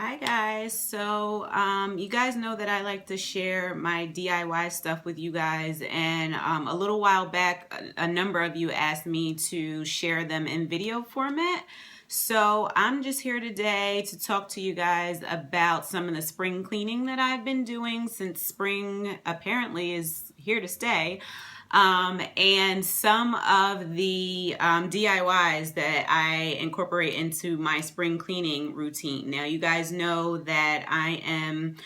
Hi guys. You guys know that I like to share my DIY stuff with you guys, and a little while back a number of you asked me to share them in video format. So I'm just here today to talk to you guys about some of the spring cleaning that I've been doing since spring apparently is here to stay. And some of the DIYs that I incorporate into my spring cleaning routine. Now, you guys know that I am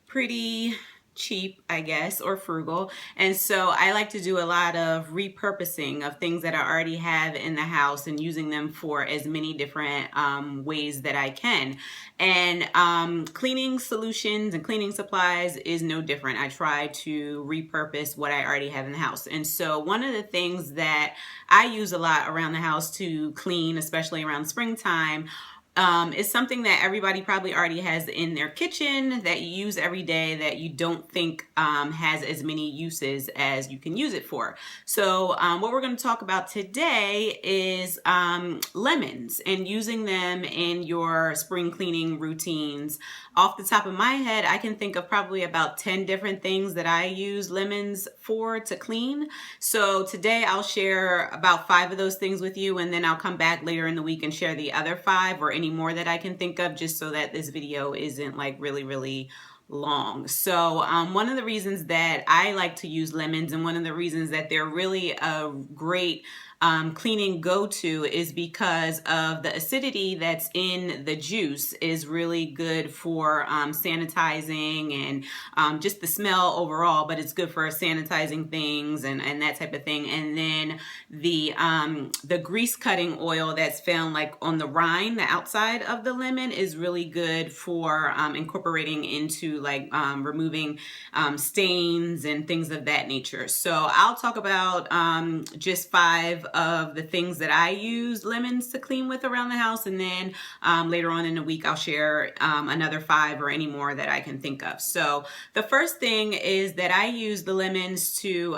pretty cheap, I guess, or frugal. And so I like to do a lot of repurposing of things that I already have in the house and using them for as many different ways that I can. And cleaning solutions and cleaning supplies is no different. I try to repurpose what I already have in the house. And so one of the things that I use a lot around the house to clean, especially around springtime, is something that everybody probably already has in their kitchen that you use every day that you don't think has as many uses as you can use it for. So what we're going to talk about today is lemons and using them in your spring cleaning routines. Off the top of my head, I can think of probably about 10 different things that I use lemons for to clean. So today I'll share about 5 of those things with you, and then I'll come back later in the week and share the other 5 or any more that I can think of, just so that this video isn't like really long. So one of the reasons that I like to use lemons, and one of the reasons that they're really a great cleaning go-to, is because of the acidity that's in the juice is really good for sanitizing and just the smell overall, but it's good for sanitizing things and that type of thing. And then the grease cutting oil that's found like on the rind, the outside of the lemon, is really good for incorporating into like removing stains and things of that nature. So I'll talk about just 5 of the things that I use lemons to clean with around the house, and then later on in the week I'll share another 5 or any more that I can think of. So the first thing is that I use the lemons to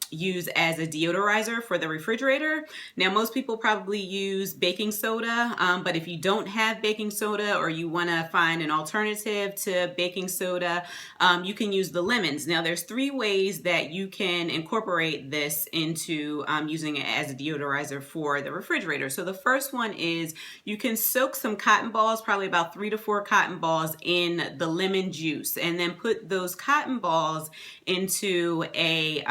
use as a deodorizer for the refrigerator. Now, most people probably use baking soda, but if you don't have baking soda or you want to find an alternative to baking soda, you can use the lemons. Now, there's 3 ways that you can incorporate this into using it as a deodorizer for the refrigerator. So the first one is you can soak some cotton balls, probably about 3 to 4 cotton balls, in the lemon juice, and then put those cotton balls into a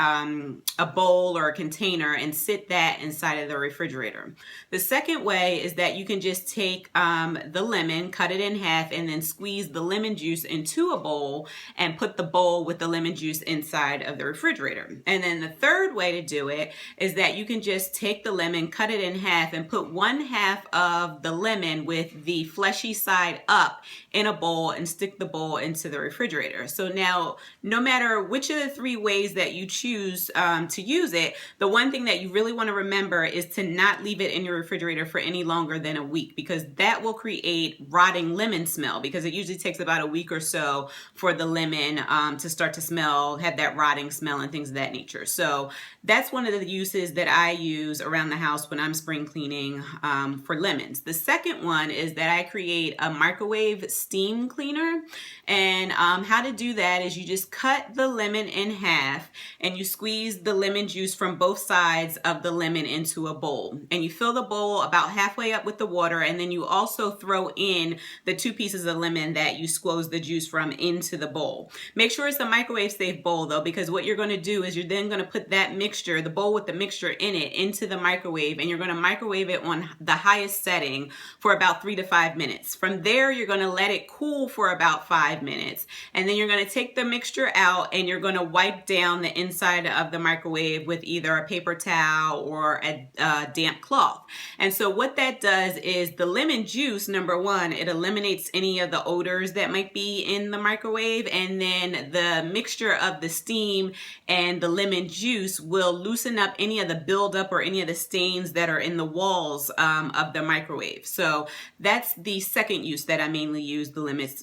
bowl or a container and sit that inside of the refrigerator. The second way is that you can just take the lemon, cut it in half, and then squeeze the lemon juice into a bowl and put the bowl with the lemon juice inside of the refrigerator. And then the third way to do it is that you can just take the lemon, cut it in half, and put 1/2 of the lemon with the fleshy side up in a bowl and stick the bowl into the refrigerator. So now, no matter which of the 3 ways that you choose to use it, the one thing that you really want to remember is to not leave it in your refrigerator for any longer than a week, because that will create rotting lemon smell, because it usually takes about a week or so for the lemon to start to smell, have that rotting smell and things of that nature. So that's one of the uses that I use around the house when I'm spring cleaning for lemons. The second one is that I create a microwave steam cleaner. And how to do that is you just cut the lemon in half and you squeeze the lemon juice from both sides of the lemon into a bowl. And you fill the bowl about halfway up with the water, and then you also throw in the 2 pieces of lemon that you squeezed the juice from into the bowl. Make sure it's a microwave safe bowl though, because what you're going to do is you're then going to put that mixture, the bowl with the mixture in it, into the microwave, and you're going to microwave it on the highest setting for about 3 to 5 minutes. From there, you're going to let it cool for about 5 minutes, and then you're going to take the mixture out and you're going to wipe down the inside of the microwave with either a paper towel or a damp cloth. And so what that does is the lemon juice, number one, it eliminates any of the odors that might be in the microwave, and then the mixture of the steam and the lemon juice will loosen up any of the buildup buildup or any of the stains that are in the walls of the microwave. So that's the second use that I mainly use the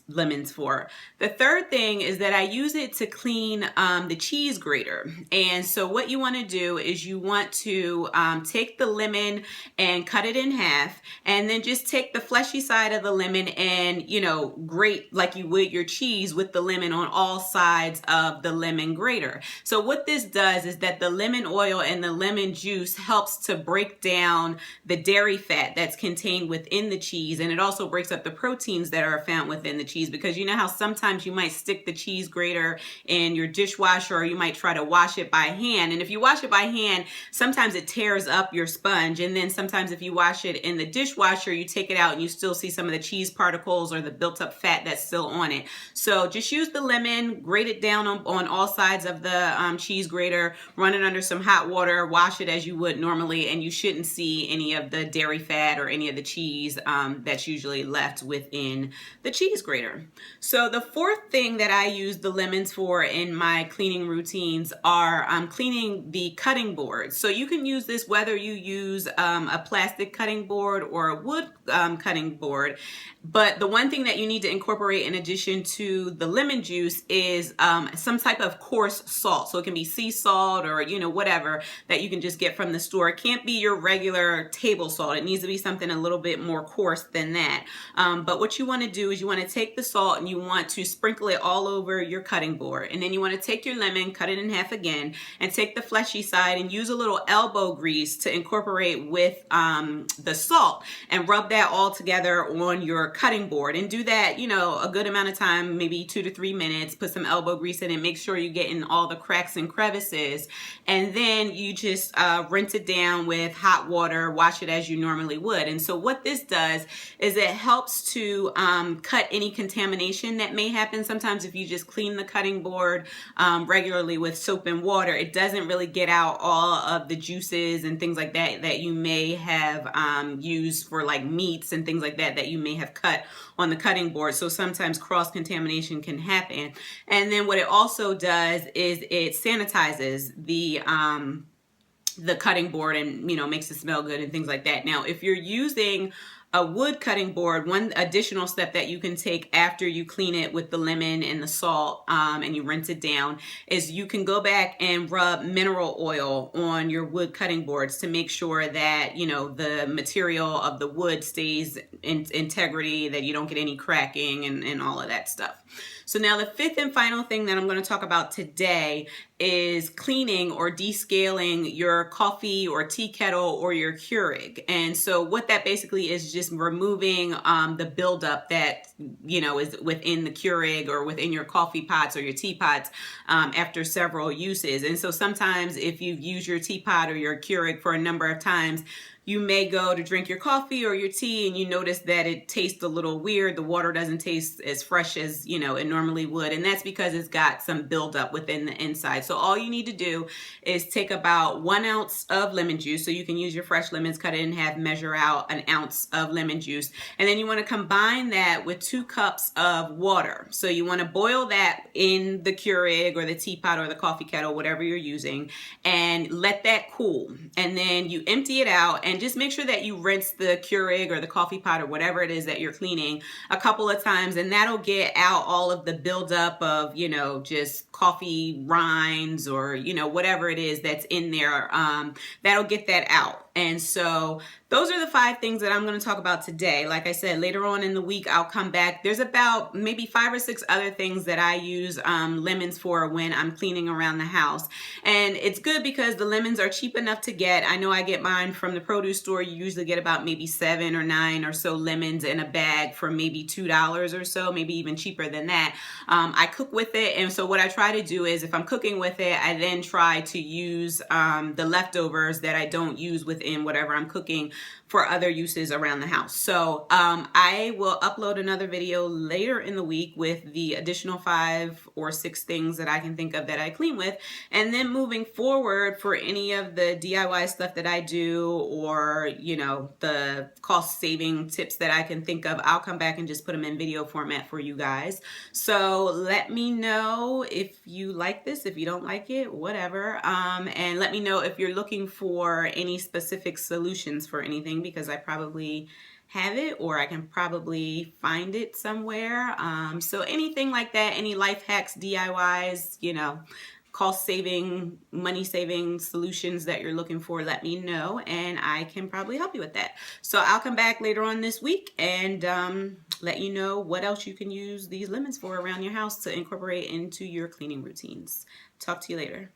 lemons for. The third thing is that I use it to clean the cheese grater. And so what you want to do is you want to take the lemon and cut it in half, and then just take the fleshy side of the lemon and, you know, grate like you would your cheese with the lemon on all sides of the lemon grater. So what this does is that the lemon oil and the lemon juice helps to break down the dairy fat that's contained within the cheese, and it also breaks up the proteins that are found within the cheese, because you know how sometimes you might stick the cheese grater in your dishwasher, or you might try to wash it by hand, and if you wash it by hand, sometimes it tears up your sponge, and then sometimes if you wash it in the dishwasher, you take it out and you still see some of the cheese particles or the built up fat that's still on it. So just use the lemon, grate it down on all sides of the cheese grater, run it under some hot water, wash it as you would normally, and you shouldn't see any of the dairy fat or any of the cheese that's usually left within the cheese grater. So the fourth thing that I use the lemons for in my cleaning routines are cleaning the cutting board. So you can use this whether you use a plastic cutting board or a wood cutting board. But the one thing that you need to incorporate in addition to the lemon juice is some type of coarse salt. So it can be sea salt or, you know, whatever that you can just get from the store. It can't be your regular table salt. It needs to be something a little bit more coarse than that. But what you want to do is you want to take the salt and you want to sprinkle it all over your cutting board. And then you want to take your lemon, cut it in half again, and take the fleshy side and use a little elbow grease to incorporate with the salt and rub that all together on your cutting board, and do that, you know, a good amount of time, maybe 2 to 3 minutes. Put some elbow grease in it, make sure you get in all the cracks and crevices, and then you just rinse it down with hot water, wash it as you normally would. And so what this does is it helps to cut any contamination that may happen. Sometimes if you just clean the cutting board regularly with soap and water, it doesn't really get out all of the juices and things like that that you may have used for like meats and things like that that you may have cut on the cutting board. So sometimes cross contamination can happen. And then what it also does is it sanitizes the cutting board and, you know, makes it smell good and things like that. Now, if you're using a wood cutting board, one additional step that you can take after you clean it with the lemon and the salt and you rinse it down is you can go back and rub mineral oil on your wood cutting boards to make sure that, you know, the material of the wood stays in integrity, that you don't get any cracking and all of that stuff. So now the fifth and final thing that I'm going to talk about today is cleaning or descaling your coffee or tea kettle or your Keurig. And so what that basically is just removing the buildup that, you know, is within the Keurig or within your coffee pots or your teapots after several uses. And so sometimes if you've used your teapot or your Keurig for a number of times, you may go to drink your coffee or your tea and you notice that it tastes a little weird. The water doesn't taste as fresh as, you know, it normally would. And that's because it's got some buildup within the inside. So all you need to do is take about 1 ounce of lemon juice. So you can use your fresh lemons, cut it in half, measure out 1 ounce of lemon juice. And then you want to combine that with 2 cups of water. So you want to boil that in the Keurig or the teapot or the coffee kettle, whatever you're using, and let that cool. And then you empty it out and just make sure that you rinse the Keurig or the coffee pot or whatever it is that you're cleaning a couple of times, and that'll get out all of the buildup of, you know, just coffee rinds or, you know, whatever it is that's in there. That'll get that out. And so those are the 5 things that I'm going to talk about today. Like I said, later on in the week, I'll come back. There's about maybe 5 or 6 other things that I use lemons for when I'm cleaning around the house. And it's good because the lemons are cheap enough to get. I know I get mine from the produce store. You usually get about maybe 7 or 9 or so lemons in a bag for maybe $2 or so, maybe even cheaper than that. I cook with it. And so what I try to do is if I'm cooking with it, I then try to use the leftovers that I don't use within whatever I'm cooking for other uses around the house. So I will upload another video later in the week with the additional 5 or 6 things that I can think of that I clean with. And then moving forward, for any of the DIY stuff that I do, or, you know, the cost saving tips that I can think of, I'll come back and just put them in video format for you guys. So let me know if you like this, if you don't like it, whatever. And let me know if you're looking for any specific solutions for anything, because I probably have it, or I can probably find it somewhere. So anything like that, any life hacks, DIYs, you know, cost saving, money saving solutions that you're looking for, let me know and I can probably help you with that. So I'll come back later on this week and let you know what else you can use these lemons for around your house to incorporate into your cleaning routines. Talk to you later.